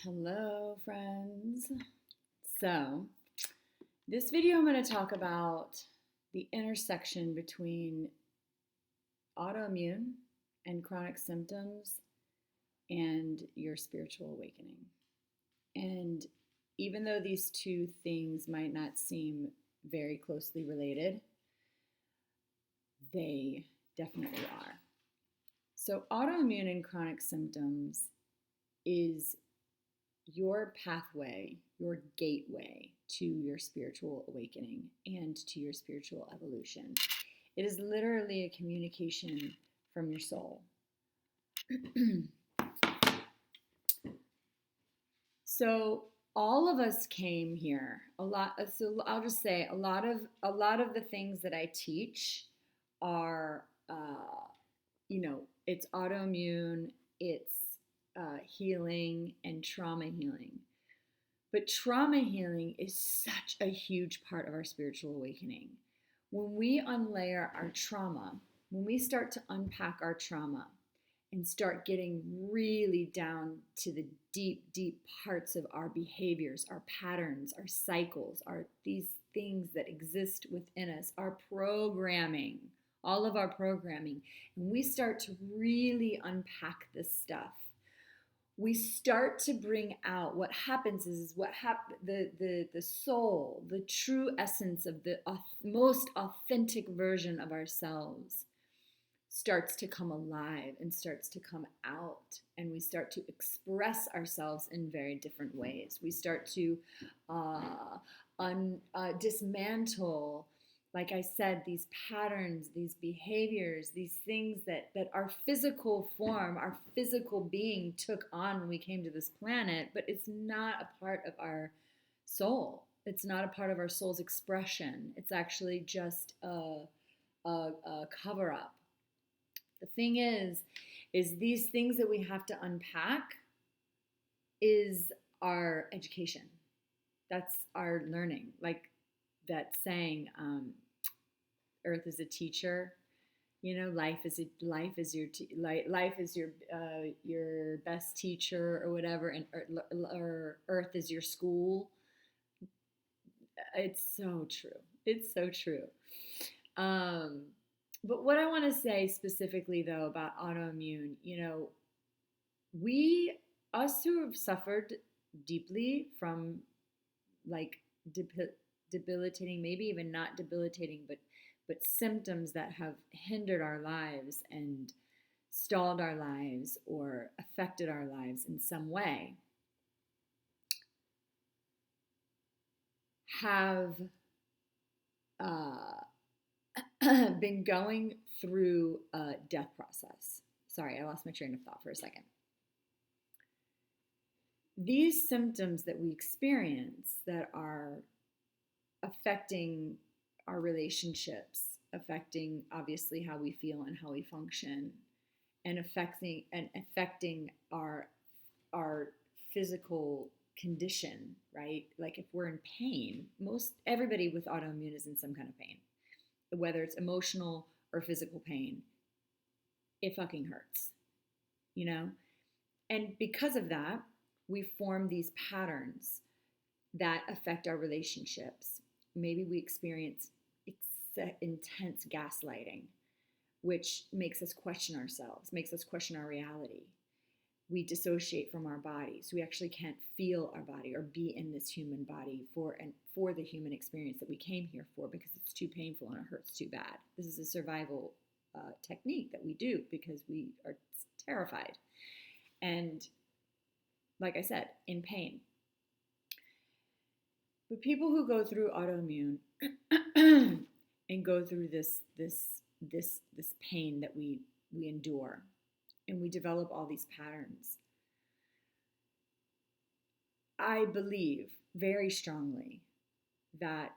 Hello, friends. So, this video I'm going to talk about the intersection between autoimmune and chronic symptoms and your spiritual awakening. And even though these two things might not seem very closely related, they definitely are. So, autoimmune and chronic symptoms is your pathway, your gateway to your spiritual awakening and to your spiritual evolution. It is literally a communication from your soul. So all of us came here. So I'll just say a lot of the things that I teach are, it's autoimmune, it's healing and trauma healing. But trauma healing is such a huge part of our spiritual awakening. When we unlayer our trauma, when we start to unpack our trauma and start getting really down to the deep, deep parts of our behaviors, our patterns, our cycles, these things that exist within us, our programming, all of our programming, and we start to really unpack this stuff, we start to bring out what happens is the soul, the true essence of the most authentic version of ourselves starts to come alive and starts to come out, and we start to express ourselves in very different ways. We start to dismantle, like I said, these patterns, these behaviors, these things that our physical form, our physical being took on when we came to this planet, but it's not a part of our soul. It's not a part of our soul's expression. It's actually just a cover-up. The thing is these things that we have to unpack is our education. That's our learning. Like that saying, earth is a teacher, life is your best teacher or whatever, and earth is your school. It's so true. But what I want to say specifically though about autoimmune, us who have suffered deeply from like debilitating, maybe even not debilitating, but symptoms that have hindered our lives and stalled our lives or affected our lives in some way, have been going through a death process. Sorry, I lost my train of thought for a second. These symptoms that we experience that are affecting our relationships, affecting obviously how we feel and how we function, and affecting our physical condition, right? Like if we're in pain, everybody with autoimmune is in some kind of pain, whether it's emotional or physical pain. It fucking hurts, And because of that, we form these patterns that affect our relationships. Maybe we experience intense gaslighting, which makes us question ourselves, makes us question our reality. We dissociate from our bodies. We actually can't feel our body or be in this human body for the human experience that we came here for, because it's too painful and it hurts too bad. This is a survival technique that we do because we are terrified and, like I said, in pain. But people who go through autoimmune and go through this pain that we endure, and we develop all these patterns, I believe very strongly that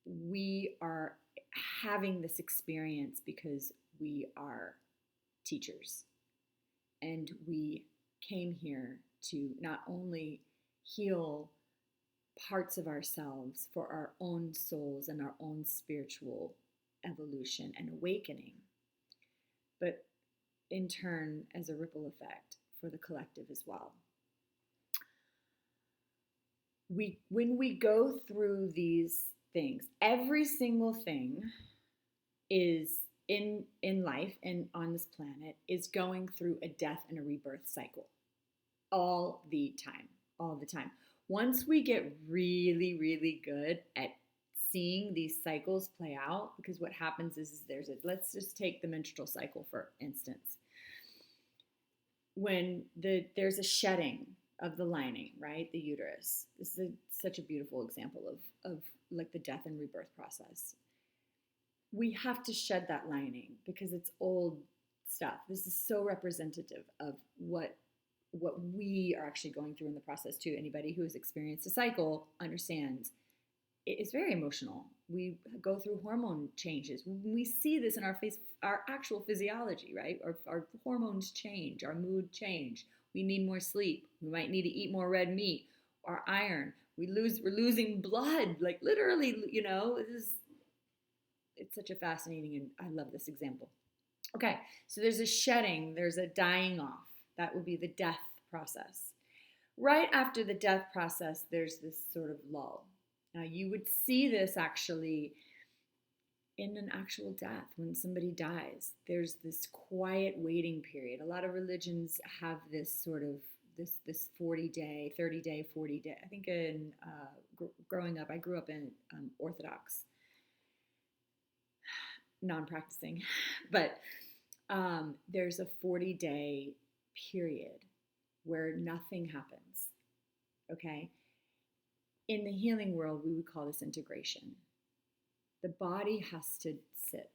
we are having this experience because we are teachers, and we came here to not only heal parts of ourselves for our own souls and our own spiritual evolution and awakening, but in turn as a ripple effect for the collective as well. when we go through these things, every single thing is in life and on this planet is going through a death and a rebirth cycle all the time, all the time. Once we get really, really good at seeing these cycles play out, because what happens is let's just take the menstrual cycle for instance. When there's a shedding of the lining, right, the uterus. This is such a beautiful example of like the death and rebirth process. We have to shed that lining because it's old stuff. This is so representative of what we are actually going through in the process too. Anybody who has experienced a cycle understands it's very emotional. We go through hormone changes. We see this in our face, our actual physiology, right? Our hormones change, our mood change. We need more sleep. We might need to eat more red meat, our iron. We're losing blood, like literally, it's such a fascinating, and I love this example. Okay, so there's a shedding, there's a dying off. That would be the death process. Right after the death process, there's this sort of lull. Now, you would see this actually in an actual death. When somebody dies, there's this quiet waiting period. A lot of religions have this sort of this 40-day, 30-day, 40-day. I think in growing up, I grew up in Orthodox, non-practicing, but there's a 40-day period where nothing happens, okay? In the healing world, we would call this integration. The body has to sit.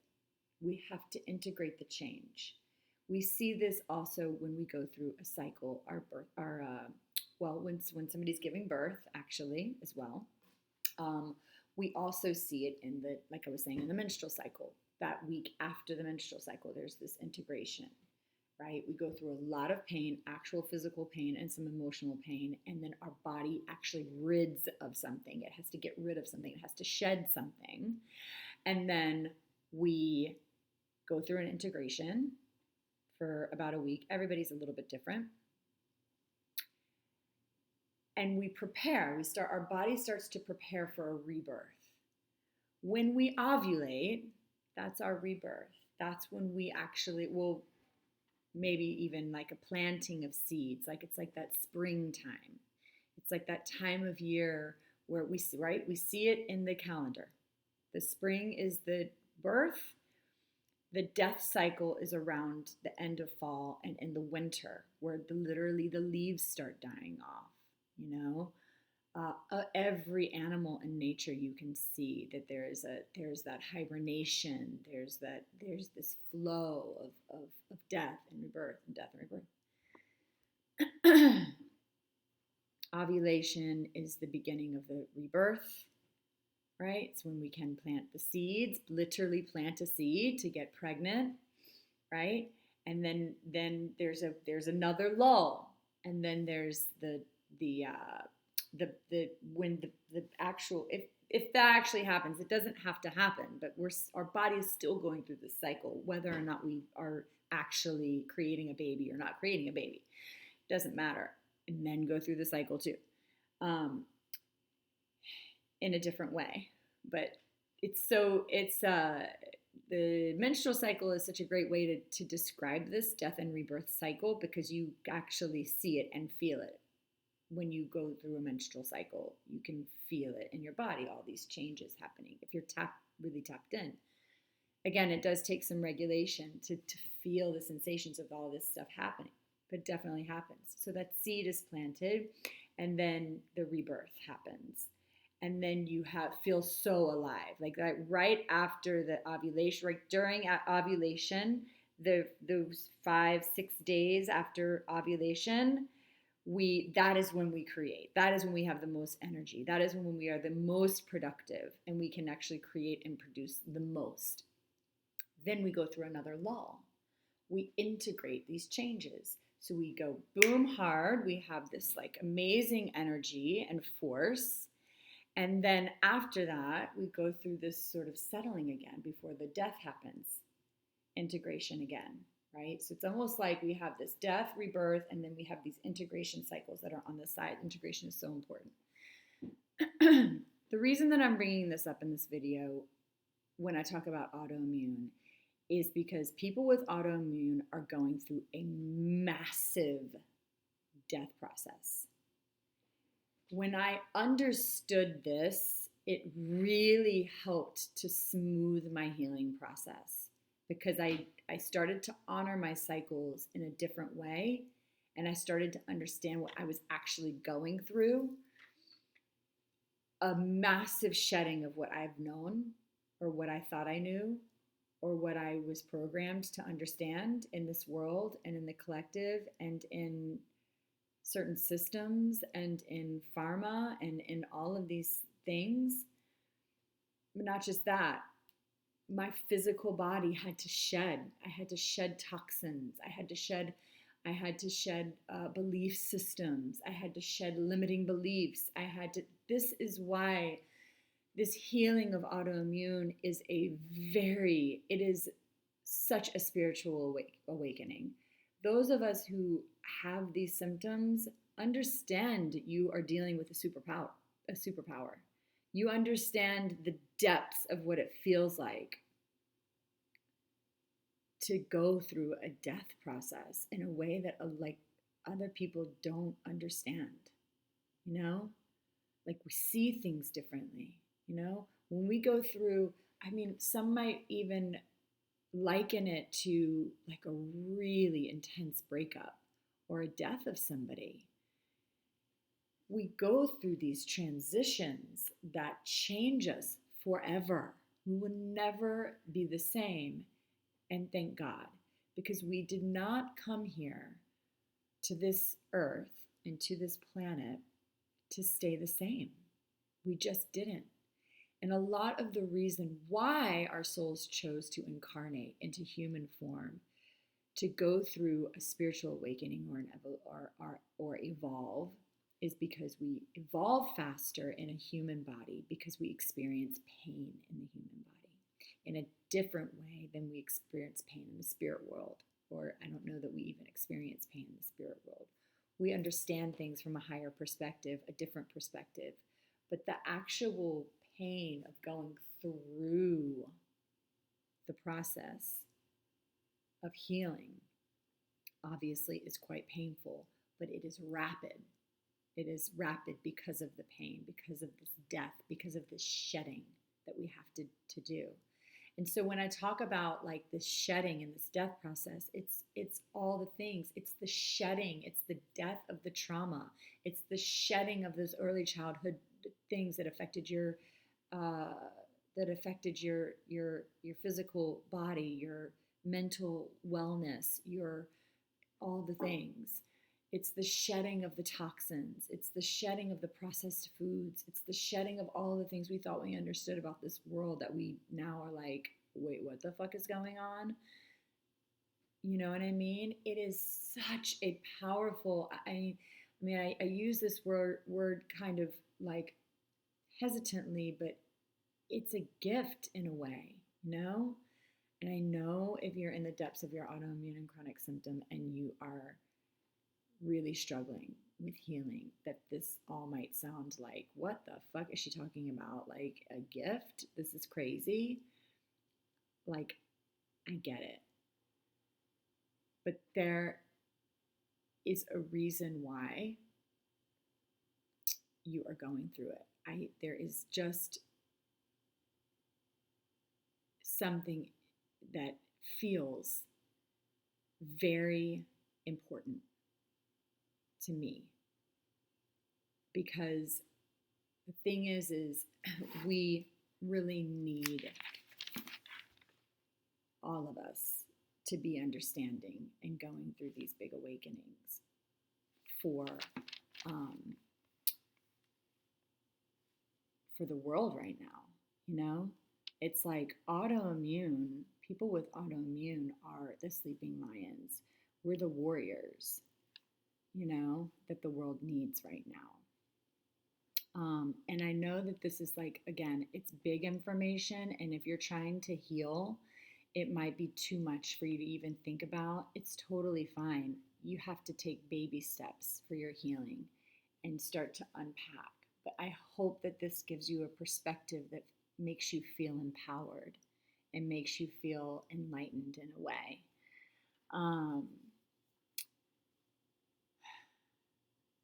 We have to integrate the change. We see this also when we go through a cycle, when somebody's giving birth, actually, as well. We also see it like I was saying, in the menstrual cycle. That week after the menstrual cycle, there's this integration, right? We go through a lot of pain, actual physical pain, and some emotional pain, and then our body actually rids of something. It has to get rid of something. It has to shed something. And then we go through an integration for about a week. Everybody's a little bit different. And we prepare. Our body starts to prepare for a rebirth. When we ovulate, that's our rebirth. That's when we actually will maybe even like a planting of seeds. Like it's like that springtime. It's like that time of year where we see, right? We see it in the calendar. The spring is the birth. The death cycle is around the end of fall and in the winter, where literally the leaves start dying off, every animal in nature, you can see that there's that hibernation, there's this flow of death and rebirth and death and rebirth. Ovulation is the beginning of the rebirth, right? It's when we can plant the seeds, literally plant a seed to get pregnant, right? And then there's another lull, and then there's when the actual, if that actually happens, it doesn't have to happen, but our body is still going through this cycle, whether or not we are actually creating a baby or not creating a baby, doesn't matter. And men go through the cycle too, in a different way. But the menstrual cycle is such a great way to describe this death and rebirth cycle, because you actually see it and feel it. When you go through a menstrual cycle, you can feel it in your body, all these changes happening, if you're really tapped in. Again, it does take some regulation to feel the sensations of all this stuff happening, but it definitely happens. So that seed is planted, and then the rebirth happens. And then you feel so alive, like that right after the ovulation, right during ovulation, those 5-6 days after ovulation, that is when we create. That is when we have the most energy. That is when we are the most productive, and we can actually create and produce the most. Then we go through another lull. We integrate these changes. So we go boom hard. We have this like amazing energy and force. And then after that, we go through this sort of settling again before the death happens. Integration again. Right? So it's almost like we have this death, rebirth, and then we have these integration cycles that are on the side. Integration is so important. The reason that I'm bringing this up in this video when I talk about autoimmune is because people with autoimmune are going through a massive death process. When I understood this, it really helped to smooth my healing process because I started to honor my cycles in a different way, and I started to understand what I was actually going through. A massive shedding of what I've known or what I thought I knew or what I was programmed to understand in this world and in the collective and in certain systems and in pharma and in all of these things. But not just that, my physical body had to shed. I had to shed toxins. I had to shed belief systems. I had to shed limiting beliefs. This is why this healing of autoimmune it is such a spiritual awakening. Those of us who have these symptoms understand you are dealing with a superpower. You understand the depths of what it feels like to go through a death process in a way that like other people don't understand. You know, like we see things differently. You know, when we go through, I mean, some might even liken it to like a really intense breakup or a death of somebody. We go through these transitions that change us forever. We will never be the same. And thank God, because we did not come here to this earth and to this planet to stay the same. We just didn't. And a lot of the reason why our souls chose to incarnate into human form, to go through a spiritual awakening or evolve, is because we evolve faster in a human body because we experience pain in the human body in a different way than we experience pain in the spirit world. Or I don't know that we even experience pain in the spirit world. We understand things from a higher perspective, a different perspective. But the actual pain of going through the process of healing obviously is quite painful, but it is rapid. It is rapid because of the pain, because of this death, because of this shedding that we have to do. And so when I talk about like this shedding and this death process, it's all the things. It's the shedding, it's the death of the trauma, it's the shedding of those early childhood things that affected your your physical body, your mental wellness, your all the things. It's the shedding of the toxins. It's the shedding of the processed foods. It's the shedding of all the things we thought we understood about this world that we now are like, wait, what the fuck is going on? You know what I mean? It is such a powerful, I use this word kind of like hesitantly, but it's a gift in a way, you know? And I know if you're in the depths of your autoimmune and chronic symptom and you are really struggling with healing, that this all might sound like, what the fuck is she talking about? Like a gift? This is crazy. Like, I get it. But there is a reason why you are going through it. There is just something that feels very important to me, because the thing is we really need all of us to be understanding and going through these big awakenings for the world right now. You know, it's like autoimmune, people with autoimmune are the sleeping lions. We're the warriors, you know, that the world needs right now. And I know that this is like, again, it's big information. And if you're trying to heal, it might be too much for you to even think about. It's totally fine. You have to take baby steps for your healing and start to unpack. But I hope that this gives you a perspective that makes you feel empowered and makes you feel enlightened in a way. Um,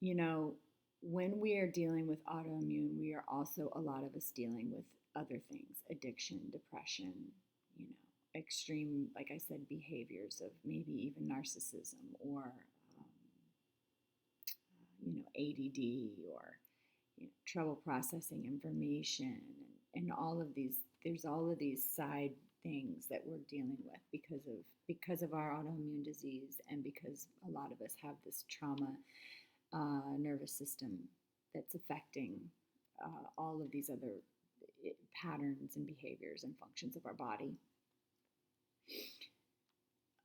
you know, when we are dealing with autoimmune, we are also, a lot of us, dealing with other things: addiction, depression, extreme, like I said, behaviors of maybe even narcissism, or, ADD, or trouble processing information, and all of these. There's all of these side things that we're dealing with because of our autoimmune disease, and because a lot of us have this trauma nervous system that's affecting all of these other patterns and behaviors and functions of our body.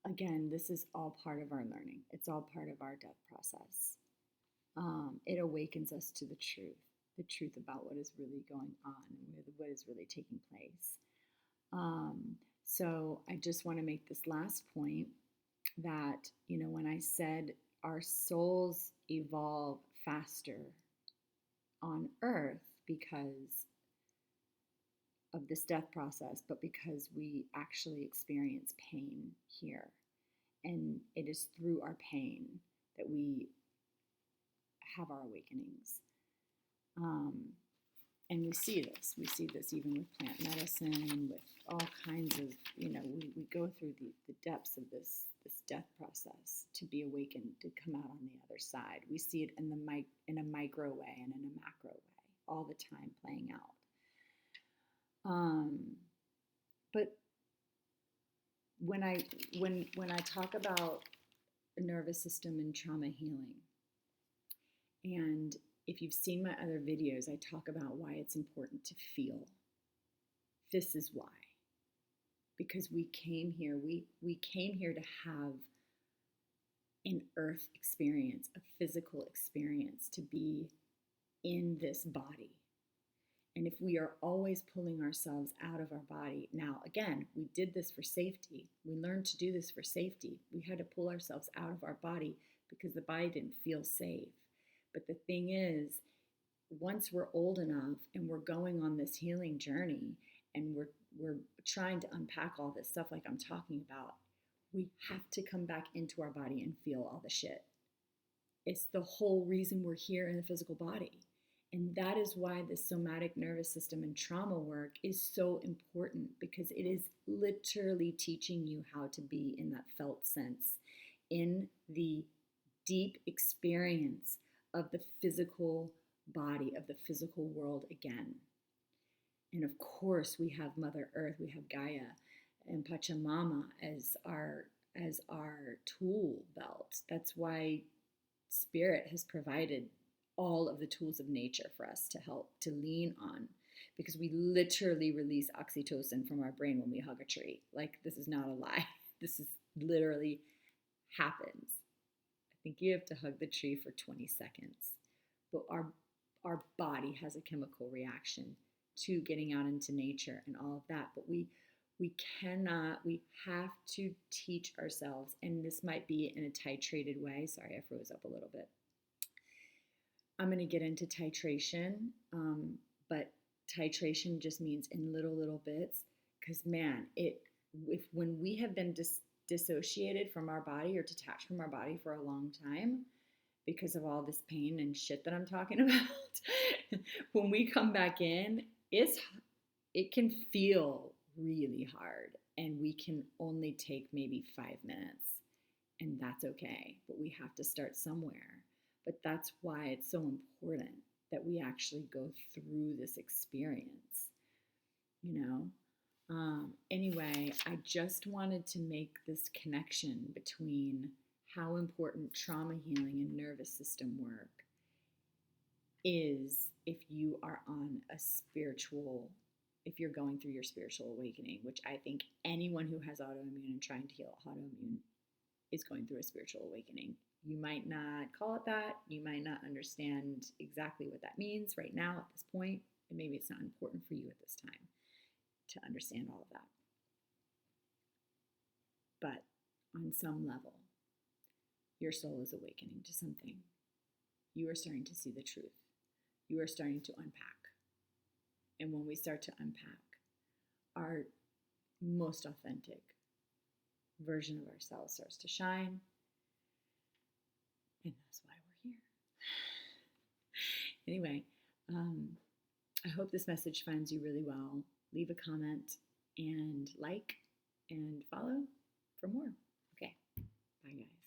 Again, this is all part of our learning. It's all part of our death process. It awakens us to the truth about what is really going on and what is really taking place. So I just want to make this last point that, when I said our souls evolve faster on earth because of this death process, but because we actually experience pain here. And it is through our pain that we have our awakenings. And we see this. We see this even with plant medicine, with all kinds of, we go through the depths of this death process to be awakened, to come out on the other side. We see it in a micro way and in a macro way, all the time playing out. But when I talk about nervous system and trauma healing, and if you've seen my other videos, I talk about why it's important to feel. This is why. Because we came here to have an earth experience, a physical experience, to be in this body. And if we are always pulling ourselves out of our body, now again, we did this for safety. We learned to do this for safety. We had to pull ourselves out of our body because the body didn't feel safe. But the thing is, once we're old enough and we're going on this healing journey, and we're trying to unpack all this stuff like I'm talking about, we have to come back into our body and feel all the shit. It's the whole reason we're here in the physical body. And that is why the somatic nervous system and trauma work is so important, because it is literally teaching you how to be in that felt sense, in the deep experience of the physical body, of the physical world again. And of course, we have Mother Earth, we have Gaia and Pachamama as our tool belt. That's why Spirit has provided all of the tools of nature for us to help, to lean on, because we literally release oxytocin from our brain when we hug a tree. Like, this is not a lie. This is literally happens. I think you have to hug the tree for 20 seconds. But our body has a chemical reaction to getting out into nature and all of that. But we have to teach ourselves, and this might be in a titrated way. Sorry, I froze up a little bit. I'm going to get into titration, but titration just means in little bits, because man, when we have been dissociated from our body or detached from our body for a long time because of all this pain and shit that I'm talking about, when we come back in, it can feel really hard, and we can only take maybe 5 minutes, and that's okay, but we have to start somewhere. But that's why it's so important that we actually go through this experience, Anyway, I just wanted to make this connection between how important trauma healing and nervous system work is if you are on if you're going through your spiritual awakening, which I think anyone who has autoimmune and trying to heal autoimmune is going through a spiritual awakening. You might not call it that. You might not understand exactly what that means right now at this point, and maybe it's not important for you at this time to understand all of that. But on some level, your soul is awakening to something. You are starting to see the truth. you are starting to unpack. And when we start to unpack, our most authentic version of ourselves starts to shine. And that's why we're here. Anyway, I hope this message finds you really well. Leave a comment and like and follow for more. Okay, bye guys.